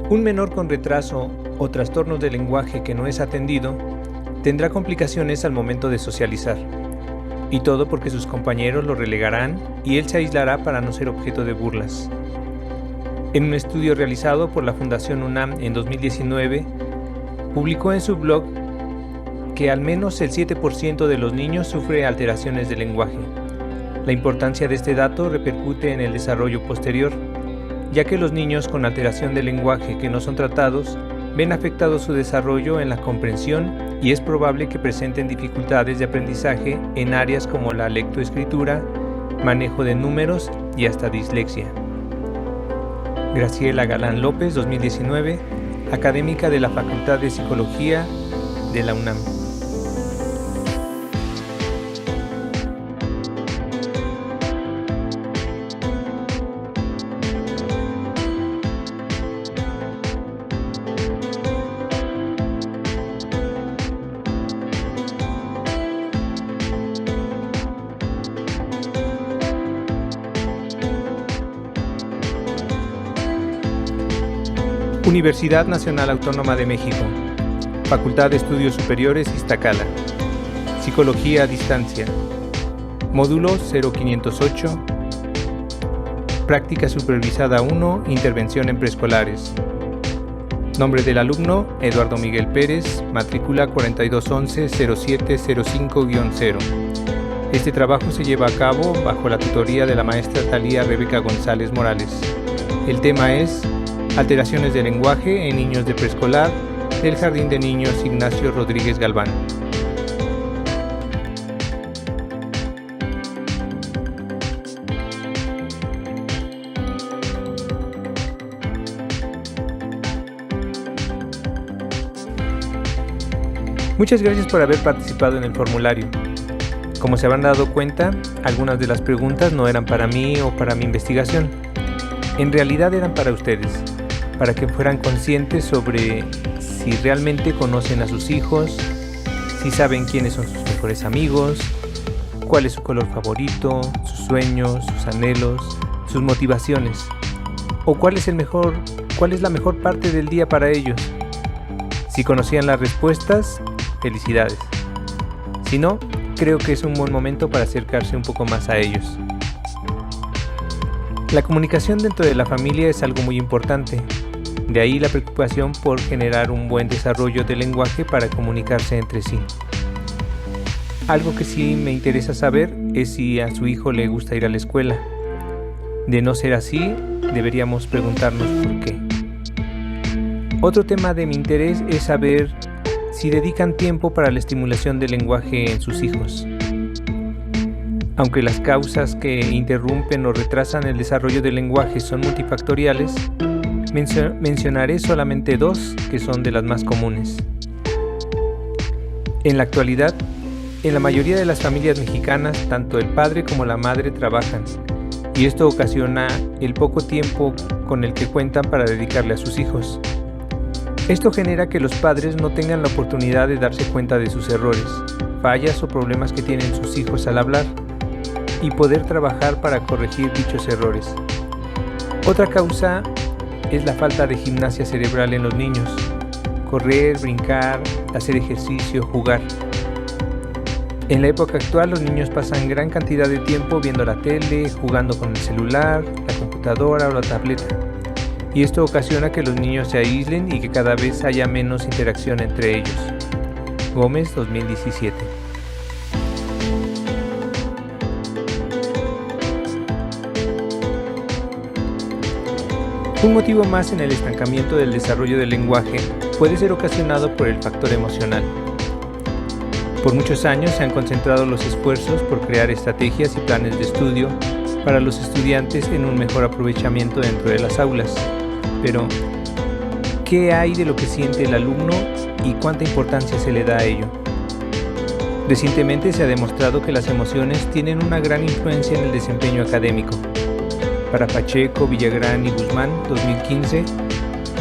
Un menor con retraso o trastornos del lenguaje que no es atendido tendrá complicaciones al momento de socializar. Y todo porque sus compañeros lo relegarán y él se aislará para no ser objeto de burlas. En un estudio realizado por la Fundación UNAM en 2019, publicó en su blog que al menos el 7% de los niños sufre alteraciones del lenguaje. La importancia de este dato repercute en el desarrollo posterior, ya que los niños con alteración del lenguaje que no son tratados ven afectado su desarrollo en la comprensión y es probable que presenten dificultades de aprendizaje en áreas como la lectoescritura, manejo de números y hasta dislexia. Graciela Galán López, 2019, académica de la Facultad de Psicología de la UNAM. Universidad Nacional Autónoma de México, Facultad de Estudios Superiores Iztacala, Psicología a Distancia, Módulo 0508, Práctica Supervisada 1, Intervención en Preescolares. Nombre del alumno, Eduardo Miguel Pérez, matrícula 4211-0705-0. Este trabajo se lleva a cabo bajo la tutoría de la maestra Talía Rebeca González Morales. El tema es alteraciones de lenguaje en niños de preescolar del Jardín de Niños Ignacio Rodríguez Galván. Muchas gracias por haber participado en el formulario. Como se habrán dado cuenta, algunas de las preguntas no eran para mí o para mi investigación. En realidad eran para ustedes, para que fueran conscientes sobre si realmente conocen a sus hijos, si saben quiénes son sus mejores amigos, cuál es su color favorito, sus sueños, sus anhelos, sus motivaciones, o cuál es la mejor parte del día para ellos. Si conocían las respuestas, felicidades. Si no, creo que es un buen momento para acercarse un poco más a ellos. La comunicación dentro de la familia es algo muy importante. De ahí la preocupación por generar un buen desarrollo del lenguaje para comunicarse entre sí. Algo que sí me interesa saber es si a su hijo le gusta ir a la escuela. De no ser así, deberíamos preguntarnos por qué. Otro tema de mi interés es saber si dedican tiempo para la estimulación del lenguaje en sus hijos. Aunque las causas que interrumpen o retrasan el desarrollo del lenguaje son multifactoriales, mencionaré solamente dos que son de las más comunes. En la actualidad, en la mayoría de las familias mexicanas, tanto el padre como la madre trabajan, y esto ocasiona el poco tiempo con el que cuentan para dedicarle a sus hijos. Esto genera que los padres no tengan la oportunidad de darse cuenta de sus errores, fallas o problemas que tienen sus hijos al hablar, y poder trabajar para corregir dichos errores. Otra causa es la falta de gimnasia cerebral en los niños. Correr, brincar, hacer ejercicio, jugar. En la época actual los niños pasan gran cantidad de tiempo viendo la tele, jugando con el celular, la computadora o la tableta. Y esto ocasiona que los niños se aíslen y que cada vez haya menos interacción entre ellos. Gómez, 2017. Un motivo más en el estancamiento del desarrollo del lenguaje puede ser ocasionado por el factor emocional. Por muchos años se han concentrado los esfuerzos por crear estrategias y planes de estudio para los estudiantes en un mejor aprovechamiento dentro de las aulas. Pero, ¿qué hay de lo que siente el alumno y cuánta importancia se le da a ello? Recientemente se ha demostrado que las emociones tienen una gran influencia en el desempeño académico. Para Pacheco, Villagrán y Guzmán, 2015,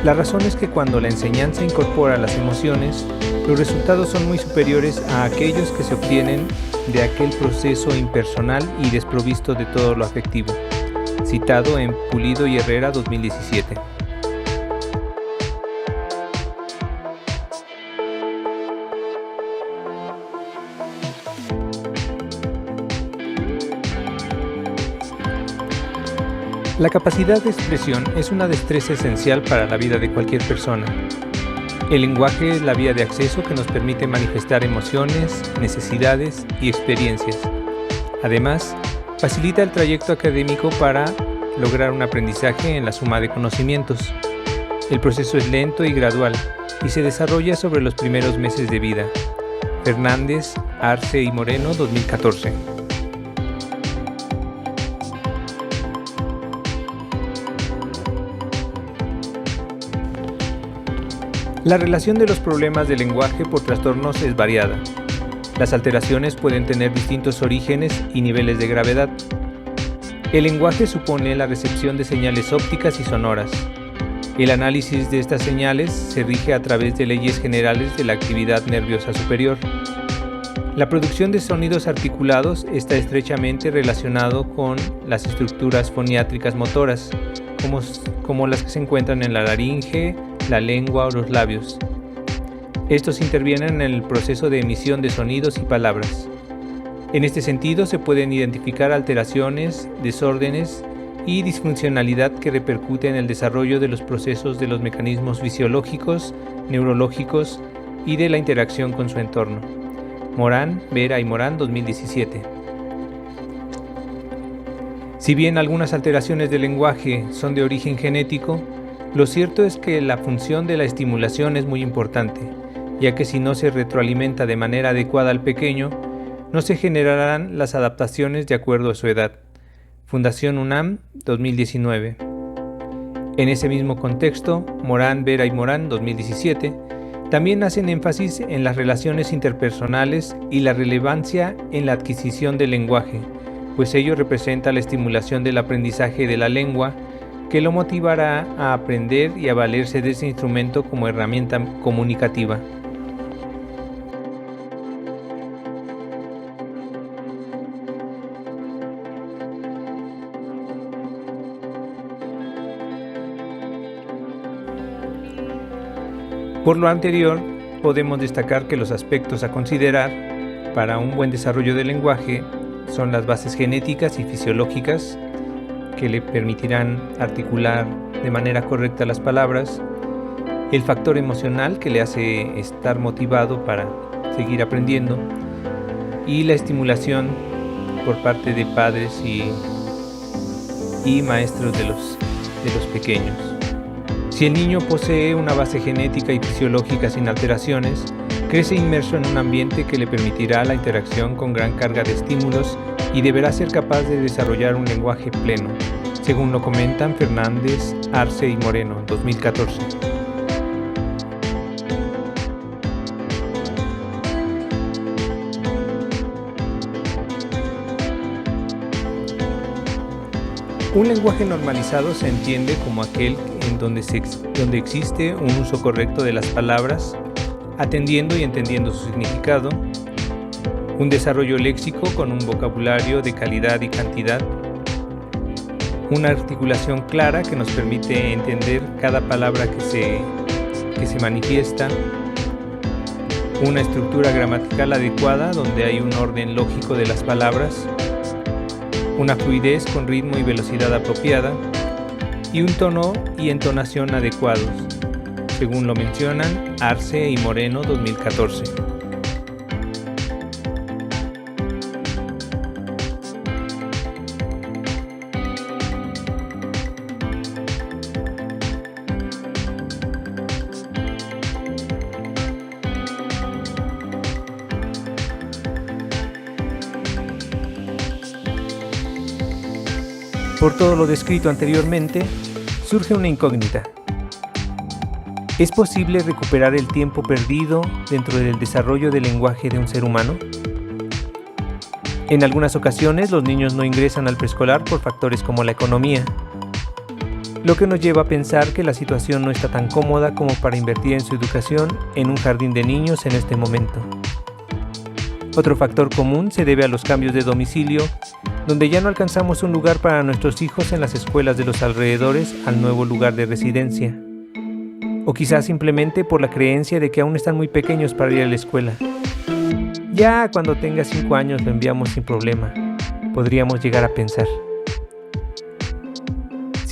la razón es que cuando la enseñanza incorpora las emociones, los resultados son muy superiores a aquellos que se obtienen de aquel proceso impersonal y desprovisto de todo lo afectivo. Citado en Pulido y Herrera, 2017. La capacidad de expresión es una destreza esencial para la vida de cualquier persona. El lenguaje es la vía de acceso que nos permite manifestar emociones, necesidades y experiencias. Además, facilita el trayecto académico para lograr un aprendizaje en la suma de conocimientos. El proceso es lento y gradual y se desarrolla sobre los primeros meses de vida. Fernández, Arce y Moreno, 2014. La relación de los problemas de lenguaje por trastornos es variada. Las alteraciones pueden tener distintos orígenes y niveles de gravedad. El lenguaje supone la recepción de señales ópticas y sonoras. El análisis de estas señales se rige a través de leyes generales de la actividad nerviosa superior. La producción de sonidos articulados está estrechamente relacionado con las estructuras foniátricas motoras, como las que se encuentran en la laringe, la lengua o los labios. Estos intervienen en el proceso de emisión de sonidos y palabras. En este sentido, se pueden identificar alteraciones, desórdenes y disfuncionalidad que repercute en el desarrollo de los procesos de los mecanismos fisiológicos, neurológicos y de la interacción con su entorno. Morán, Vera y Morán, 2017. Si bien algunas alteraciones del lenguaje son de origen genético, lo cierto es que la función de la estimulación es muy importante, ya que si no se retroalimenta de manera adecuada al pequeño, no se generarán las adaptaciones de acuerdo a su edad. Fundación UNAM, 2019. En ese mismo contexto, Morán, Vera y Morán, 2017, también hacen énfasis en las relaciones interpersonales y la relevancia en la adquisición del lenguaje, pues ello representa la estimulación del aprendizaje de la lengua, que lo motivará a aprender y a valerse de ese instrumento como herramienta comunicativa. Por lo anterior, podemos destacar que los aspectos a considerar para un buen desarrollo del lenguaje son las bases genéticas y fisiológicas, que le permitirán articular de manera correcta las palabras, el factor emocional que le hace estar motivado para seguir aprendiendo y la estimulación por parte de padres y maestros de los pequeños. Si el niño posee una base genética y fisiológica sin alteraciones, crece inmerso en un ambiente que le permitirá la interacción con gran carga de estímulos y deberá ser capaz de desarrollar un lenguaje pleno, según lo comentan Fernández, Arce y Moreno, 2014. Un lenguaje normalizado se entiende como aquel en donde existe un uso correcto de las palabras, atendiendo y entendiendo su significado, un desarrollo léxico con un vocabulario de calidad y cantidad, una articulación clara que nos permite entender cada palabra que se manifiesta, una estructura gramatical adecuada donde hay un orden lógico de las palabras, una fluidez con ritmo y velocidad apropiada y un tono y entonación adecuados, según lo mencionan Arce y Moreno, 2014. Por todo lo descrito anteriormente, surge una incógnita. ¿Es posible recuperar el tiempo perdido dentro del desarrollo del lenguaje de un ser humano? En algunas ocasiones, los niños no ingresan al preescolar por factores como la economía, lo que nos lleva a pensar que la situación no está tan cómoda como para invertir en su educación en un jardín de niños en este momento. Otro factor común se debe a los cambios de domicilio, donde ya no alcanzamos un lugar para nuestros hijos en las escuelas de los alrededores al nuevo lugar de residencia. O quizás simplemente por la creencia de que aún están muy pequeños para ir a la escuela. Ya cuando tenga 5 años lo enviamos sin problema, podríamos llegar a pensar.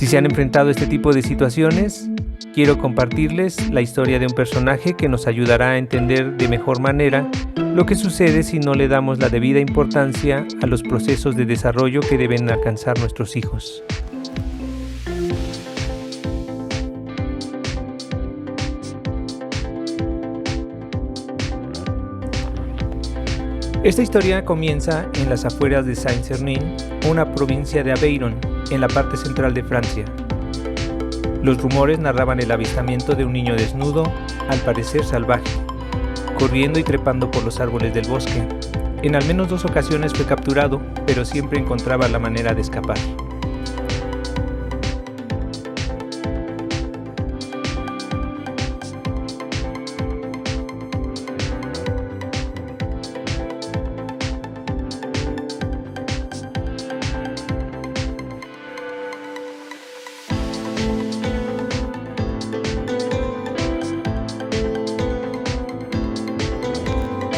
Si se han enfrentado a este tipo de situaciones, quiero compartirles la historia de un personaje que nos ayudará a entender de mejor manera lo que sucede si no le damos la debida importancia a los procesos de desarrollo que deben alcanzar nuestros hijos. Esta historia comienza en las afueras de Saint-Sernin, una provincia de Aveyron, en la parte central de Francia. Los rumores narraban el avistamiento de un niño desnudo, al parecer salvaje, corriendo y trepando por los árboles del bosque. En al menos 2 ocasiones fue capturado, pero siempre encontraba la manera de escapar.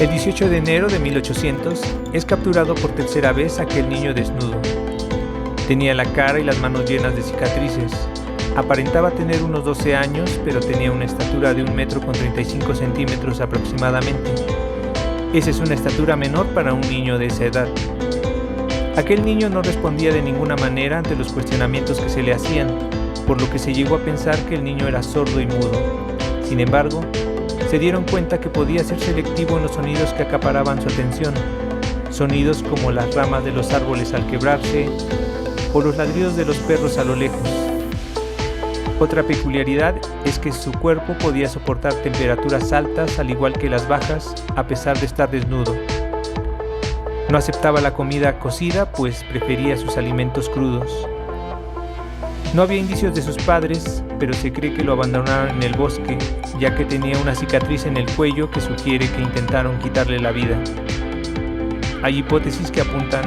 El 18 de enero de 1800 es capturado por tercera vez aquel niño desnudo. Tenía la cara y las manos llenas de cicatrices. Aparentaba tener unos 12 años, pero tenía una estatura de 1,35 m aproximadamente. Esa es una estatura menor para un niño de esa edad. Aquel niño no respondía de ninguna manera ante los cuestionamientos que se le hacían, por lo que se llegó a pensar que el niño era sordo y mudo. Sin embargo, se dieron cuenta que podía ser selectivo en los sonidos que acaparaban su atención, sonidos como las ramas de los árboles al quebrarse o los ladridos de los perros a lo lejos. Otra peculiaridad es que su cuerpo podía soportar temperaturas altas al igual que las bajas, a pesar de estar desnudo. No aceptaba la comida cocida, pues prefería sus alimentos crudos. No había indicios de sus padres, pero se cree que lo abandonaron en el bosque, ya que tenía una cicatriz en el cuello que sugiere que intentaron quitarle la vida. Hay hipótesis que apuntan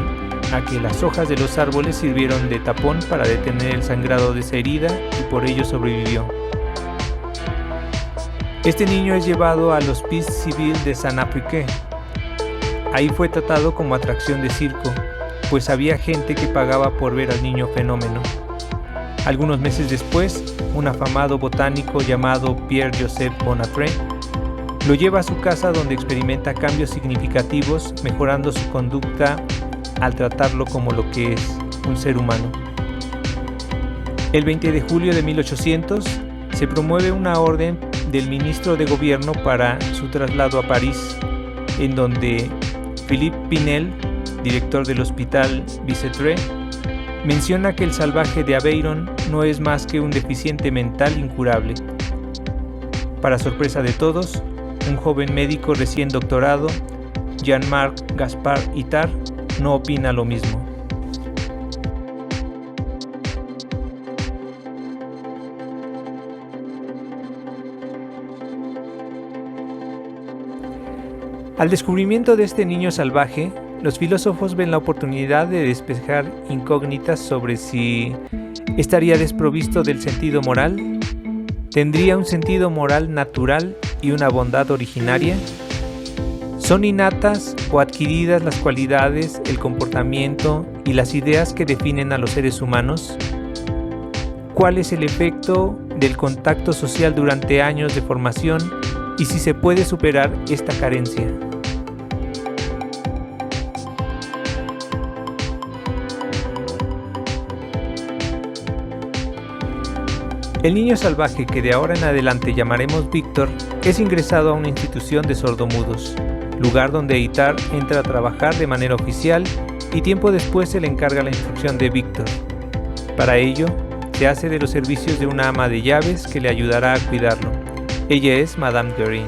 a que las hojas de los árboles sirvieron de tapón para detener el sangrado de esa herida y por ello sobrevivió. Este niño es llevado al Hospice Civil de Saint-Appliqué. Ahí fue tratado como atracción de circo, pues había gente que pagaba por ver al niño fenómeno. Algunos meses después, un afamado botánico llamado Pierre-Joseph Bonaparte lo lleva a su casa donde experimenta cambios significativos, mejorando su conducta al tratarlo como lo que es, un ser humano. El 20 de julio de 1800 se promueve una orden del ministro de gobierno para su traslado a París, en donde Philippe Pinel, director del Hospital Bicêtre, menciona que el salvaje de Aveyron no es más que un deficiente mental incurable. Para sorpresa de todos, un joven médico recién doctorado, Jean-Marc Gaspard Itard, no opina lo mismo. Al descubrimiento de este niño salvaje, los filósofos ven la oportunidad de despejar incógnitas sobre si estaría desprovisto del sentido moral, tendría un sentido moral natural y una bondad originaria, son innatas o adquiridas las cualidades, el comportamiento y las ideas que definen a los seres humanos, cuál es el efecto del contacto social durante años de formación y si se puede superar esta carencia. El niño salvaje, que de ahora en adelante llamaremos Víctor, es ingresado a una institución de sordomudos, lugar donde Itard entra a trabajar de manera oficial y tiempo después se le encarga la instrucción de Víctor. Para ello, se hace de los servicios de una ama de llaves que le ayudará a cuidarlo. Ella es Madame Guérin.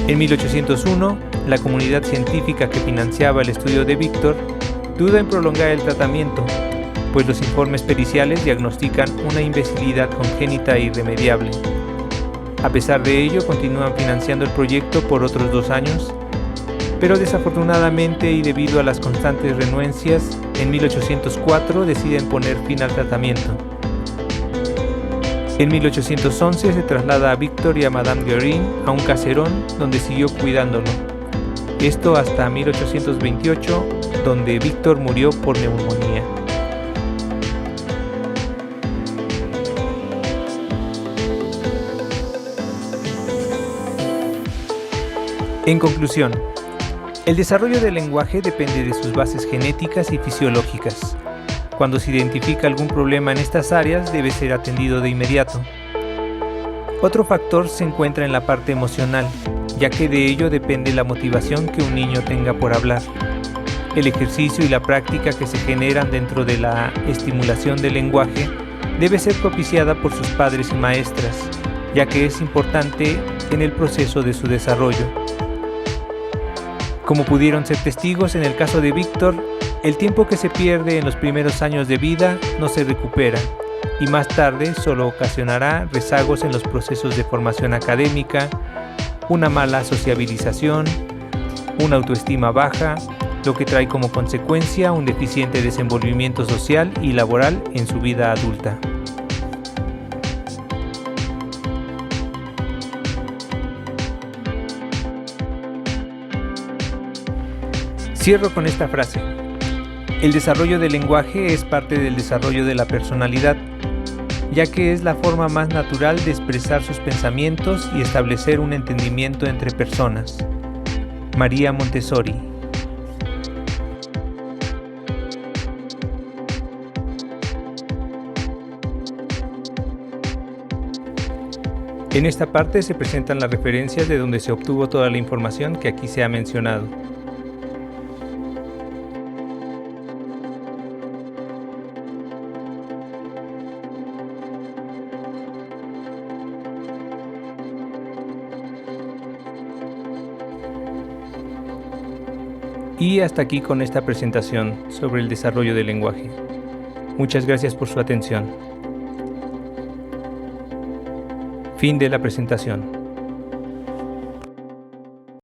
En 1801, la comunidad científica que financiaba el estudio de Víctor duda en prolongar el tratamiento, pues los informes periciales diagnostican una imbecilidad congénita e irremediable. A pesar de ello, continúan financiando el proyecto por otros 2 años, pero desafortunadamente y debido a las constantes renuencias, en 1804 deciden poner fin al tratamiento. En 1811 se traslada a Víctor y a Madame Guérin a un caserón donde siguió cuidándolo. Esto hasta 1828, donde Víctor murió por neumonía. En conclusión, el desarrollo del lenguaje depende de sus bases genéticas y fisiológicas. Cuando se identifica algún problema en estas áreas, debe ser atendido de inmediato. Otro factor se encuentra en la parte emocional, ya que de ello depende la motivación que un niño tenga por hablar. El ejercicio y la práctica que se generan dentro de la estimulación del lenguaje debe ser propiciada por sus padres y maestras, ya que es importante en el proceso de su desarrollo. Como pudieron ser testigos en el caso de Víctor, el tiempo que se pierde en los primeros años de vida no se recupera y más tarde solo ocasionará rezagos en los procesos de formación académica, una mala sociabilización, una autoestima baja, lo que trae como consecuencia un deficiente desenvolvimiento social y laboral en su vida adulta. Cierro con esta frase. El desarrollo del lenguaje es parte del desarrollo de la personalidad, ya que es la forma más natural de expresar sus pensamientos y establecer un entendimiento entre personas. María Montessori. En esta parte se presentan las referencias de donde se obtuvo toda la información que aquí se ha mencionado. Y hasta aquí con esta presentación sobre el desarrollo del lenguaje. Muchas gracias por su atención. Fin de la presentación.